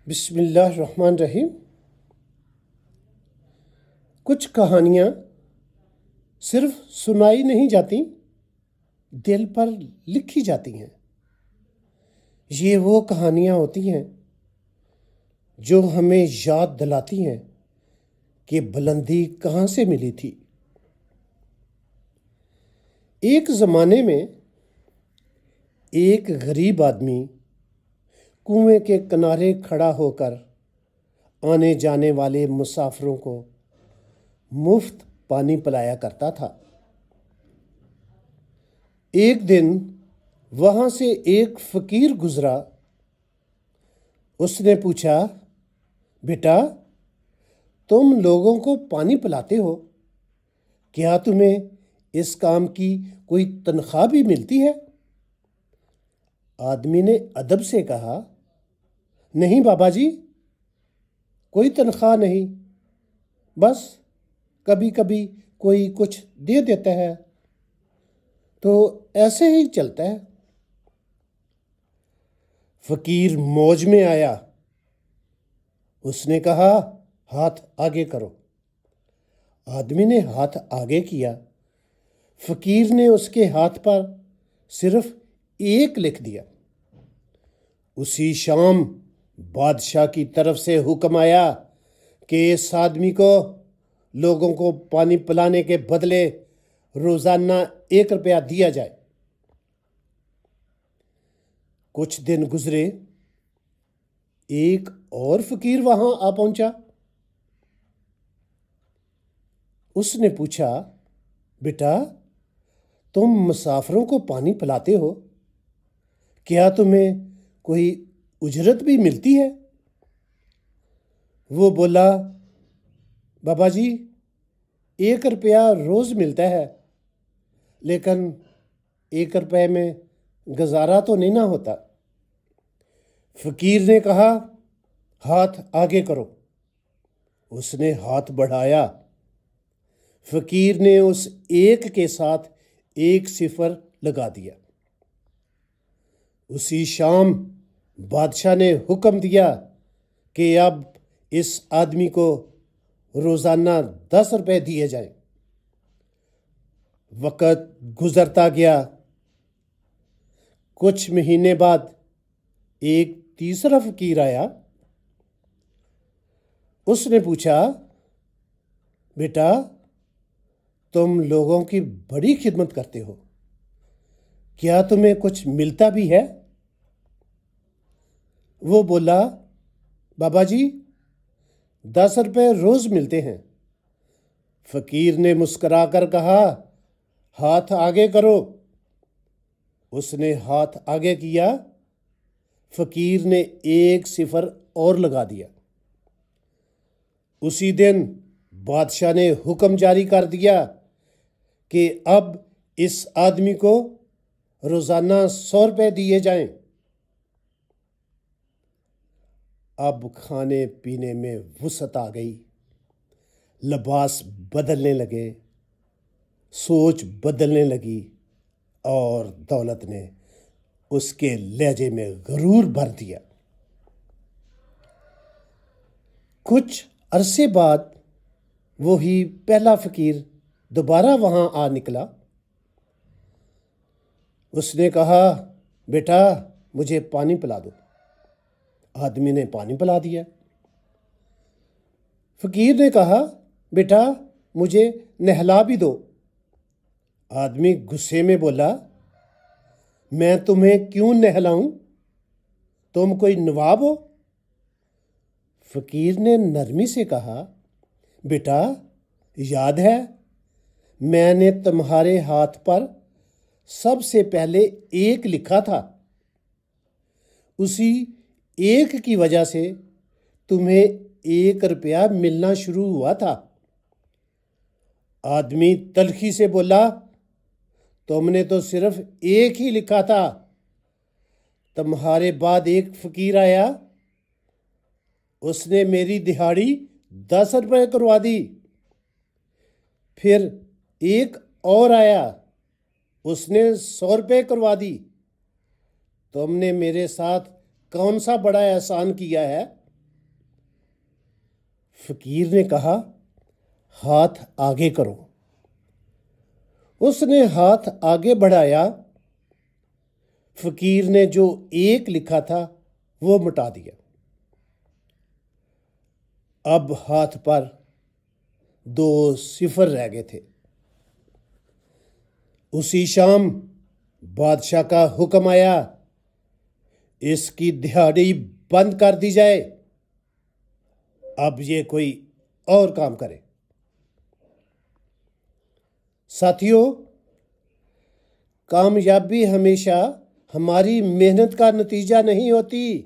بسم اللہ الرحمن الرحیم۔ کچھ کہانیاں صرف سنائی نہیں جاتی، دل پر لکھی جاتی ہیں۔ یہ وہ کہانیاں ہوتی ہیں جو ہمیں یاد دلاتی ہیں کہ بلندی کہاں سے ملی تھی۔ ایک زمانے میں ایک غریب آدمی کنویں کے کنارے کھڑا ہو کر آنے جانے والے مسافروں کو مفت پانی پلایا کرتا تھا۔ ایک دن وہاں سے ایک فقیر گزرا۔ اس نے پوچھا، بیٹا تم لوگوں کو پانی پلاتے ہو، کیا تمہیں اس کام کی کوئی تنخواہ بھی ملتی ہے؟ آدمی نے ادب سے کہا، نہیں بابا جی، کوئی تنخواہ نہیں، بس کبھی کبھی کوئی کچھ دے دیتا ہے تو ایسے ہی چلتا ہے۔ فقیر موج میں آیا۔ اس نے کہا، ہاتھ آگے کرو۔ آدمی نے ہاتھ آگے کیا۔ فقیر نے اس کے ہاتھ پر صرف 1 لکھ دیا۔ اسی شام بادشاہ کی طرف سے حکم آیا کہ اس آدمی کو لوگوں کو پانی پلانے کے بدلے روزانہ 1 روپیہ دیا جائے۔ کچھ دن گزرے، ایک اور فقیر وہاں آ پہنچا۔ اس نے پوچھا، بیٹا تم مسافروں کو پانی پلاتے ہو، کیا تمہیں کوئی اجرت بھی ملتی ہے؟ وہ بولا، بابا جی 1 روپیہ روز ملتا ہے، لیکن 1 روپے میں گزارا تو نہیں نہ ہوتا۔ فقیر نے کہا، ہاتھ آگے کرو۔ اس نے ہاتھ بڑھایا۔ فقیر نے اس 1 کے ساتھ 1 صفر لگا دیا۔ اسی شام بادشاہ نے حکم دیا کہ اب اس آدمی کو روزانہ 10 روپے دیے جائیں۔ وقت گزرتا گیا۔ کچھ مہینے بعد ایک تیسرا فقیر آیا۔ اس نے پوچھا، بیٹا تم لوگوں کی بڑی خدمت کرتے ہو، کیا تمہیں کچھ ملتا بھی ہے؟ وہ بولا، بابا جی 10 روپے روز ملتے ہیں۔ فقیر نے مسکرا کر کہا، ہاتھ آگے کرو۔ اس نے ہاتھ آگے کیا۔ فقیر نے 1 صفر اور لگا دیا۔ اسی دن بادشاہ نے حکم جاری کر دیا کہ اب اس آدمی کو روزانہ 100 روپے دیے جائیں۔ اب کھانے پینے میں وسعت آ گئی، لباس بدلنے لگے، سوچ بدلنے لگی، اور دولت نے اس کے لہجے میں غرور بھر دیا۔ کچھ عرصے بعد وہی پہلا فقیر دوبارہ وہاں آ نکلا۔ اس نے کہا، بیٹا مجھے پانی پلا دو۔ آدمی نے پانی پلا دیا۔ فقیر نے کہا، بیٹا مجھے نہلا بھی دو۔ آدمی غصے میں بولا، میں تمہیں کیوں نہلاؤں؟ تم کوئی نواب ہو؟ فقیر نے نرمی سے کہا، بیٹا یاد ہے میں نے تمہارے ہاتھ پر سب سے پہلے 1 لکھا تھا، اسی 1 کی وجہ سے تمہیں 1 روپیہ ملنا شروع ہوا تھا۔ آدمی تلخی سے بولا، تم نے تو صرف 1 ہی لکھا تھا۔ تمہارے بعد ایک فقیر آیا، اس نے میری دہاڑی 10 روپے کروا دی۔ پھر ایک اور آیا، اس نے 100 روپے کروا دی۔ تم نے میرے ساتھ کون سا بڑا احسان کیا ہے؟ فقیر نے کہا ہاتھ آگے کرو۔ اس نے ہاتھ آگے بڑھایا، فقیر نے جو 1 لکھا تھا وہ مٹا دیا۔ اب ہاتھ پر 2 صفر رہ گئے تھے۔ اسی شام بادشاہ کا حکم آیا، اس کی دہاڑی بند کر دی جائے، اب یہ کوئی اور کام کرے۔ ساتھیو، کامیابی ہمیشہ ہماری محنت کا نتیجہ نہیں ہوتی۔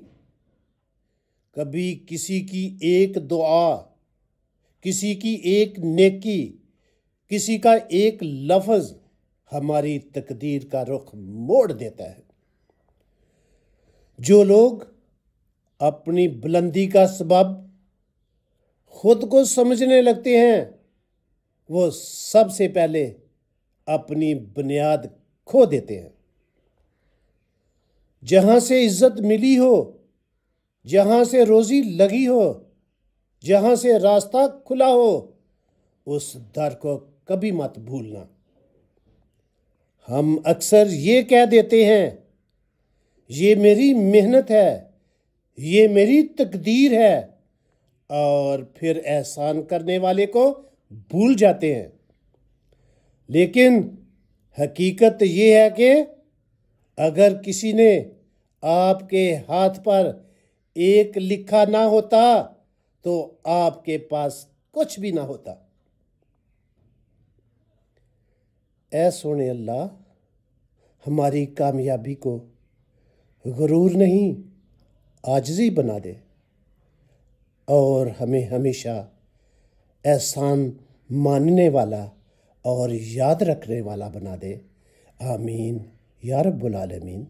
کبھی کسی کی ایک دعا، کسی کی ایک نیکی، کسی کا ایک لفظ ہماری تقدیر کا رخ موڑ دیتا ہے۔ جو لوگ اپنی بلندی کا سبب خود کو سمجھنے لگتے ہیں، وہ سب سے پہلے اپنی بنیاد کھو دیتے ہیں۔ جہاں سے عزت ملی ہو، جہاں سے روزی لگی ہو، جہاں سے راستہ کھلا ہو، اس در کو کبھی مت بھولنا۔ ہم اکثر یہ کہہ دیتے ہیں، یہ میری محنت ہے، یہ میری تقدیر ہے، اور پھر احسان کرنے والے کو بھول جاتے ہیں۔ لیکن حقیقت یہ ہے کہ اگر کسی نے آپ کے ہاتھ پر 1 لکھا نہ ہوتا تو آپ کے پاس کچھ بھی نہ ہوتا۔ اے سونے اللہ، ہماری کامیابی کو غرور نہیں، عاجزی بنا دے، اور ہمیں ہمیشہ احسان ماننے والا اور یاد رکھنے والا بنا دے۔ آمین یا رب العالمین۔